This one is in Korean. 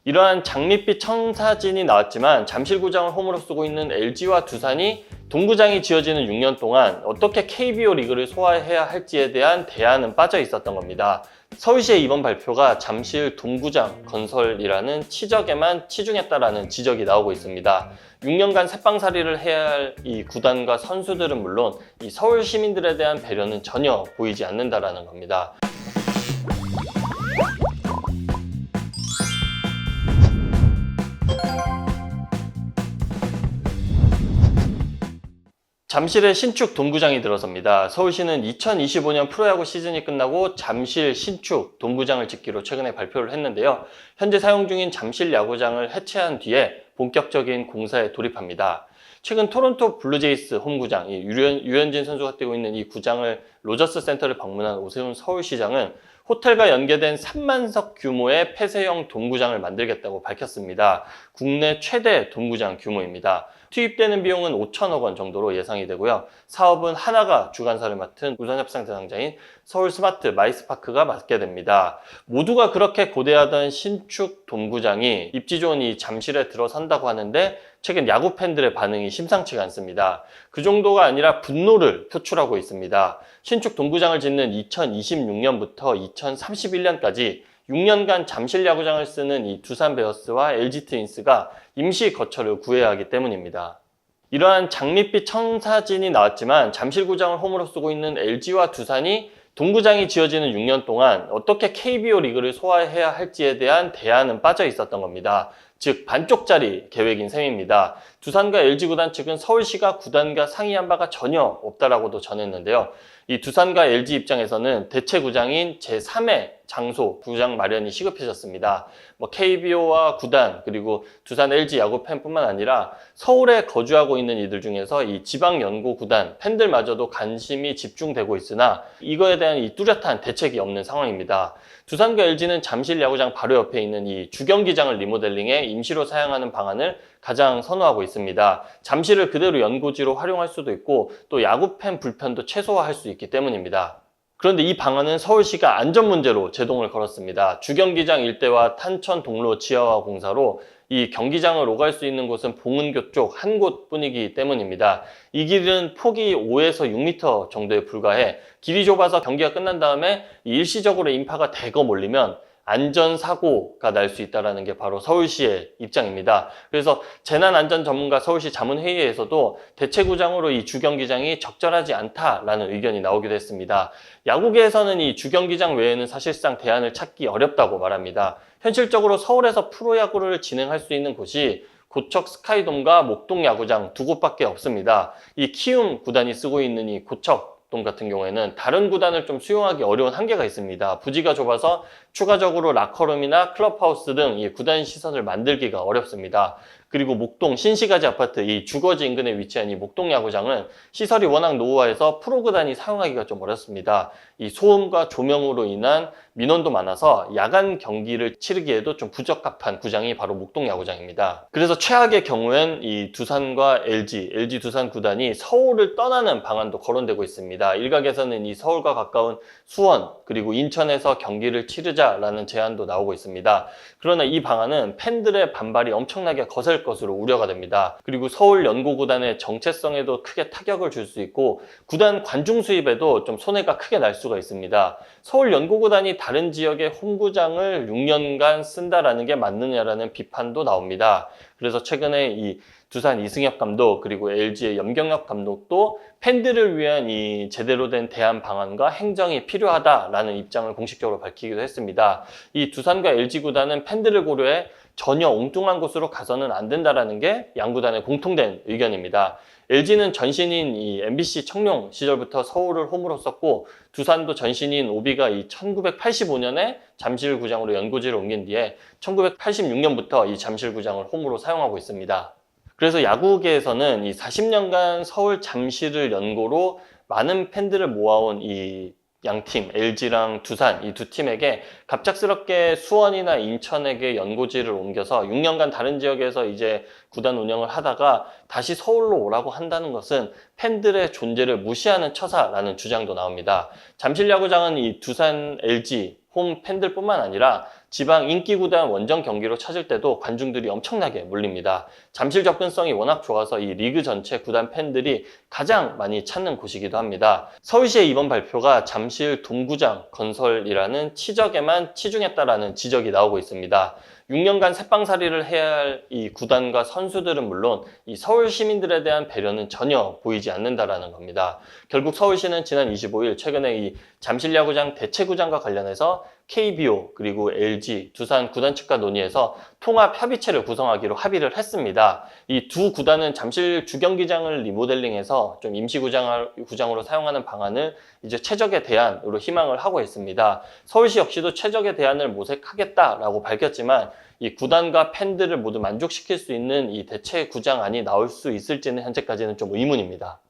이러한 장밋빛 청사진이 나왔지만 잠실구장을 홈으로 쓰고 있는 LG와 두산이 동구장이 지어지는 6년 동안 어떻게 KBO 리그를 소화해야 할지에 대한 대안은 빠져 있었던 겁니다. 서울시의 이번 발표가 잠실 동구장 건설이라는 치적에만 치중했다라는 지적이 나오고 있습니다. 6년간 새빵살이를 해야 할 이 구단과 선수들은 물론 이 서울 시민들에 대한 배려는 전혀 보이지 않는다라는 겁니다. 잠실의 신축 동구장이 들어섭니다. 서울시는 2025년 프로야구 시즌이 끝나고 잠실 신축 동구장을 짓기로 최근에 발표를 했는데요. 현재 사용 중인 잠실 야구장을 해체한 뒤에 본격적인 공사에 돌입합니다. 최근 토론토 블루제이스 홈구장, 유현진 선수가 뛰고 있는 이 구장을 로저스 센터를 방문한 오세훈 서울시장은 호텔과 연계된 3만석 규모의 폐쇄형 동구장을 만들겠다고 밝혔습니다. 국내 최대 동구장 규모입니다. 투입되는 비용은 5천억 원 정도로 예상이 되고요. 사업은 하나가 주관사를 맡은 우선협상 대상자인 서울 스마트 마이스파크가 맡게 됩니다. 모두가 그렇게 고대하던 신축 동구장이 입지 좋은 이 잠실에 들어선다고 하는데 최근 야구 팬들의 반응이 심상치가 않습니다. 그 정도가 아니라 분노를 표출하고 있습니다. 신축 동구장을 짓는 2026년부터 2031년까지 6년간 잠실 야구장을 쓰는 이 두산 베어스와 LG 트윈스가 임시 거처를 구해야 하기 때문입니다. 이러한 장밋빛 청사진이 나왔지만 잠실구장을 홈으로 쓰고 있는 LG와 두산이 동구장이 지어지는 6년 동안 어떻게 KBO 리그를 소화해야 할지에 대한 대안은 빠져 있었던 겁니다. 즉 반쪽짜리 계획인 셈입니다. 두산과 LG 구단 측은 서울시가 구단과 상의한 바가 전혀 없다라고도 전했는데요. 이 두산과 LG 입장에서는 대체 구장인 제3의 장소 구장 마련이 시급해졌습니다. KBO와 구단 그리고 두산 LG 야구 팬뿐만 아니라 서울에 거주하고 있는 이들 중에서 이 지방 연고 구단 팬들마저도 관심이 집중되고 있으나 이거에 대한 이 뚜렷한 대책이 없는 상황입니다. 두산과 LG는 잠실 야구장 바로 옆에 있는 이 주경기장을 리모델링해 임시로 사용하는 방안을 가장 선호하고 있습니다. 잠실을 그대로 연고지로 활용할 수도 있고 또 야구팬 불편도 최소화할 수 있기 때문입니다. 그런데 이 방안은 서울시가 안전 문제로 제동을 걸었습니다. 주경기장 일대와 탄천 동로 지하화 공사로 이 경기장을 오갈 수 있는 곳은 봉은교 쪽 한 곳뿐이기 때문입니다. 이 길은 폭이 5에서 6m 정도에 불과해 길이 좁아서 경기가 끝난 다음에 일시적으로 인파가 대거 몰리면 안전사고가 날 수 있다는 게 바로 서울시의 입장입니다. 그래서 재난안전 전문가 서울시 자문회의에서도 대체구장으로 이 주경기장이 적절하지 않다라는 의견이 나오기도 했습니다. 야구계에서는 이 주경기장 외에는 사실상 대안을 찾기 어렵다고 말합니다. 현실적으로 서울에서 프로야구를 진행할 수 있는 곳이 고척 스카이돔과 목동 야구장 두 곳밖에 없습니다. 이 키움 구단이 쓰고 있는 이 고척 동 같은 경우에는 다른 구단을 좀 수용하기 어려운 한계가 있습니다. 부지가 좁아서 추가적으로 라커룸이나 클럽하우스 등 이 구단 시설을 만들기가 어렵습니다. 그리고 목동 신시가지 아파트 이 주거지 인근에 위치한 이 목동 야구장은 시설이 워낙 노후화해서 프로구단이 사용하기가 좀 어렵습니다. 이 소음과 조명으로 인한 민원도 많아서 야간 경기를 치르기에도 좀 부적합한 구장이 바로 목동 야구장입니다. 그래서 최악의 경우엔 이 두산과 LG 두산 구단이 서울을 떠나는 방안도 거론되고 있습니다. 일각에서는 이 서울과 가까운 수원 그리고 인천에서 경기를 치르자라는 제안도 나오고 있습니다. 그러나 이 방안은 팬들의 반발이 엄청나게 거셀 것으로 우려가 됩니다. 그리고 서울 연고구단의 정체성에도 크게 타격을 줄 수 있고 구단 관중 수입에도 좀 손해가 크게 날 수가 있습니다. 서울 연고구단이 다른 지역의 홈구장을 6년간 쓴다라는 게 맞느냐라는 비판도 나옵니다. 그래서 최근에 이 두산 이승엽 감독 그리고 LG의 염경엽 감독도 팬들을 위한 이 제대로 된 대안 방안과 행정이 필요하다라는 입장을 공식적으로 밝히기도 했습니다. 이 두산과 LG 구단은 팬들을 고려해 전혀 엉뚱한 곳으로 가서는 안 된다라는 게 양구단의 공통된 의견입니다. LG는 전신인 이 MBC 청룡 시절부터 서울을 홈으로 썼고 두산도 전신인 오비가 이 1985년에 잠실구장으로 연고지를 옮긴 뒤에 1986년부터 이 잠실구장을 홈으로 사용하고 있습니다. 그래서 야구계에서는 이 40년간 서울 잠실을 연고로 많은 팬들을 모아온 이 양팀 LG랑 두산 이 두 팀에게 갑작스럽게 수원이나 인천에게 연고지를 옮겨서 6년간 다른 지역에서 이제 구단 운영을 하다가 다시 서울로 오라고 한다는 것은 팬들의 존재를 무시하는 처사라는 주장도 나옵니다. 잠실 야구장은 이 두산 LG 홈 팬들뿐만 아니라 지방 인기 구단 원정 경기로 찾을 때도 관중들이 엄청나게 몰립니다. 잠실 접근성이 워낙 좋아서 이 리그 전체 구단 팬들이 가장 많이 찾는 곳이기도 합니다. 서울시의 이번 발표가 잠실 동구장 건설이라는 치적에만 치중했다라는 지적이 나오고 있습니다. 6년간 새빵살이를 해야 할 이 구단과 선수들은 물론 이 서울 시민들에 대한 배려는 전혀 보이지 않는다라는 겁니다. 결국 서울시는 지난 25일 최근에 이 잠실 야구장 대체구장과 관련해서 KBO 그리고 LG, 두산 구단 측과 논의해서 통합 협의체를 구성하기로 합의를 했습니다. 이 두 구단은 잠실 주경기장을 리모델링해서 좀 임시구장으로 사용하는 방안을 이제 최적의 대안으로 희망을 하고 있습니다. 서울시 역시도 최적의 대안을 모색하겠다라고 밝혔지만 이 구단과 팬들을 모두 만족시킬 수 있는 이 대체 구장안이 나올 수 있을지는 현재까지는 좀 의문입니다.